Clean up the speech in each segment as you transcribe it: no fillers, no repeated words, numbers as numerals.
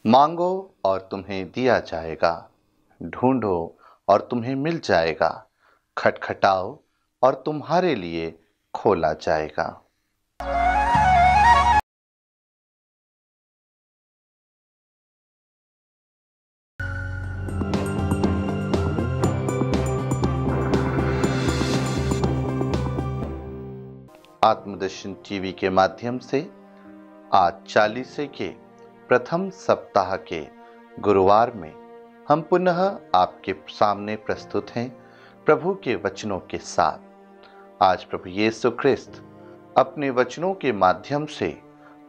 मांगो और तुम्हें दिया जाएगा, ढूंढो और तुम्हें मिल जाएगा, खटखटाओ और तुम्हारे लिए खोला जाएगा। आत्मदर्शन टीवी के माध्यम से आज चालीसे के प्रथम सप्ताह के गुरुवार में हम पुनः आपके सामने प्रस्तुत हैं प्रभु के वचनों के साथ। आज प्रभु यीशु ख्रिस्त अपने वचनों के माध्यम से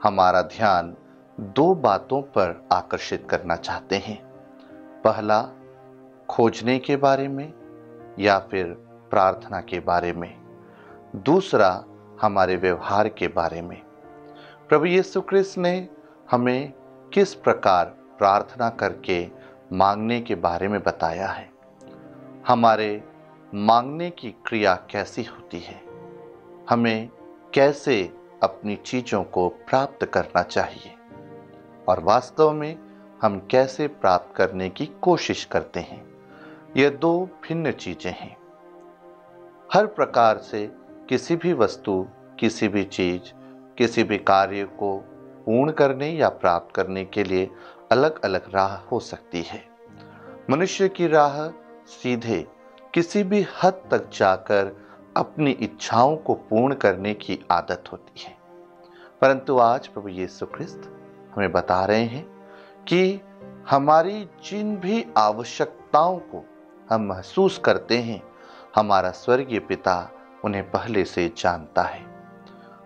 हमारा ध्यान दो बातों पर आकर्षित करना चाहते हैं। पहला, खोजने के बारे में या फिर प्रार्थना के बारे में। दूसरा, हमारे व्यवहार के बारे में। प्रभु यीशु ख्रिस्त ने हमें किस प्रकार प्रार्थना करके मांगने के बारे में बताया है। हमारे मांगने की क्रिया कैसी होती है, हमें कैसे अपनी चीज़ों को प्राप्त करना चाहिए और वास्तव में हम कैसे प्राप्त करने की कोशिश करते हैं। ये दो भिन्न चीज़ें हैं। हर प्रकार से किसी भी वस्तु, किसी भी चीज, किसी भी कार्य को पूर्ण करने या प्राप्त करने के लिए अलग अलग राह हो सकती है। मनुष्य की राह सीधे किसी भी हद तक जाकर अपनी इच्छाओं को पूर्ण करने की आदत होती है, परंतु आज प्रभु यीशु ख्रिस्त हमें बता रहे हैं कि हमारी जिन भी आवश्यकताओं को हम महसूस करते हैं, हमारा स्वर्गीय पिता उन्हें पहले से जानता है।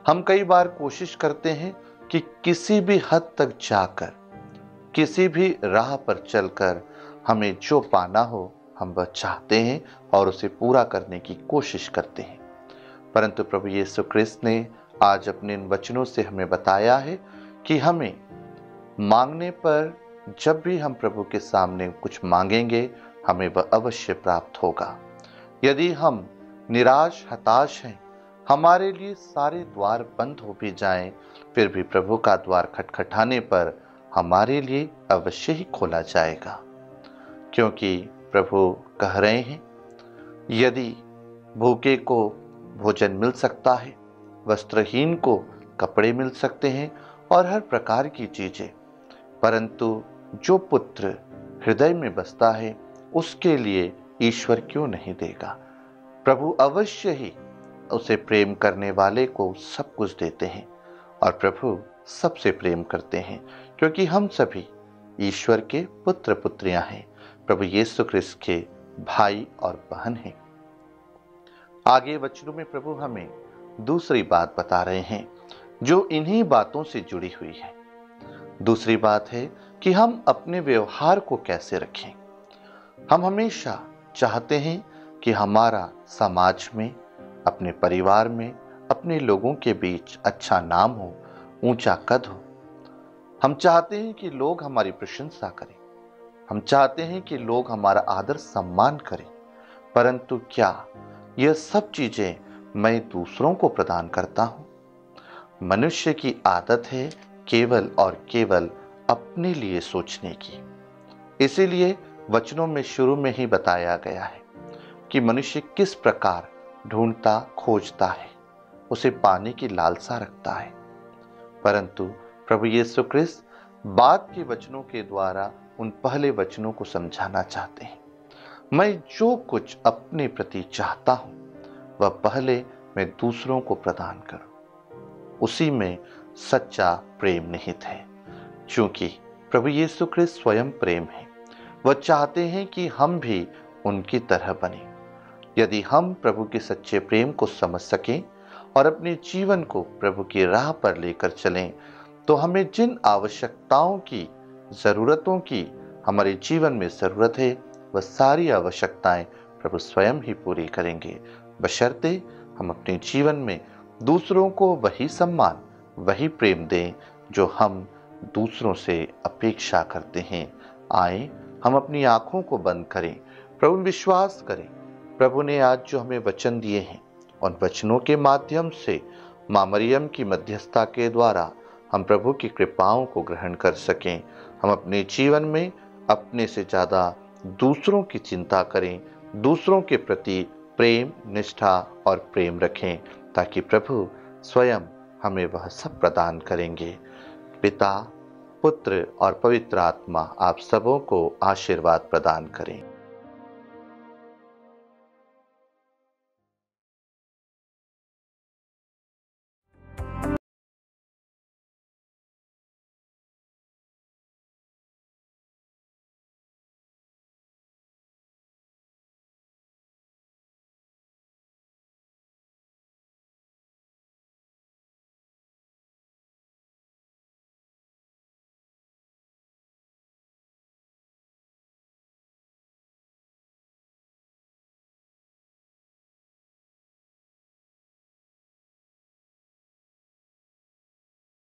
हम कई बार कोशिश करते हैं कि किसी भी हद तक जाकर, किसी भी राह पर चलकर हमें जो पाना हो हम वह चाहते हैं और उसे पूरा करने की कोशिश करते हैं। परंतु प्रभु यीशु ख्रिस्त ने आज अपने इन वचनों से हमें बताया है कि हमें मांगने पर, जब भी हम प्रभु के सामने कुछ मांगेंगे, हमें वह अवश्य प्राप्त होगा। यदि हम निराश, हताश हैं, हमारे लिए सारे द्वार बंद हो भी जाएं, फिर भी प्रभु का द्वार खटखटाने पर हमारे लिए अवश्य ही खोला जाएगा, क्योंकि प्रभु कह रहे हैं, यदि भूखे को भोजन मिल सकता है, वस्त्रहीन को कपड़े मिल सकते हैं और हर प्रकार की चीजें, परंतु जो पुत्र हृदय में बसता है उसके लिए ईश्वर क्यों नहीं देगा। प्रभु अवश्य ही उसे प्रेम करने वाले को सब कुछ देते हैं और प्रभु सबसे प्रेम करते हैं, क्योंकि हम सभी ईश्वर के पुत्र पुत्रियां हैं, प्रभु यीशु ख्रिस्त के भाई और बहन हैं। आगे वचनों में प्रभु हमें दूसरी बात बता रहे हैं जो इन्हीं बातों से जुड़ी हुई है। दूसरी बात है कि हम अपने व्यवहार को कैसे रखें। हम हमेशा चाहते हैं कि हमारा समाज में, अपने परिवार में, अपने लोगों के बीच अच्छा नाम हो, ऊंचा कद हो। हम चाहते हैं कि लोग हमारी प्रशंसा करें, हम चाहते हैं कि लोग हमारा आदर सम्मान करें, परंतु क्या यह सब चीजें मैं दूसरों को प्रदान करता हूं? मनुष्य की आदत है केवल और केवल अपने लिए सोचने की। इसीलिए वचनों में शुरू में ही बताया गया है कि मनुष्य किस प्रकार ढूंढता, खोजता है, उसे पाने की लालसा रखता है। परंतु प्रभु यीशु ख्रिस्त बाद के वचनों के द्वारा उन पहले वचनों को समझाना चाहते हैं। मैं जो कुछ अपने प्रति चाहता हूं वह पहले मैं दूसरों को प्रदान करूं, उसी में सच्चा प्रेम निहित है। क्योंकि प्रभु यीशु ख्रिस्त स्वयं प्रेम है, वह चाहते हैं कि हम भी उनकी तरह बने। यदि हम प्रभु के सच्चे प्रेम को समझ सकें और अपने जीवन को प्रभु की राह पर लेकर चलें, तो हमें जिन आवश्यकताओं की, ज़रूरतों की हमारे जीवन में ज़रूरत है, वह सारी आवश्यकताएं प्रभु स्वयं ही पूरी करेंगे, बशर्ते हम अपने जीवन में दूसरों को वही सम्मान, वही प्रेम दें जो हम दूसरों से अपेक्षा करते हैं। आए हम अपनी आंखों को बंद करें, प्रभु विश्वास करें। प्रभु ने आज जो हमें वचन दिए हैं, उन वचनों के माध्यम से मां मरियम की मध्यस्थता के द्वारा हम प्रभु की कृपाओं को ग्रहण कर सकें, हम अपने जीवन में अपने से ज़्यादा दूसरों की चिंता करें, दूसरों के प्रति प्रेम, निष्ठा और प्रेम रखें, ताकि प्रभु स्वयं हमें वह सब प्रदान करेंगे। पिता, पुत्र और पवित्र आत्मा आप सबों को आशीर्वाद प्रदान करें।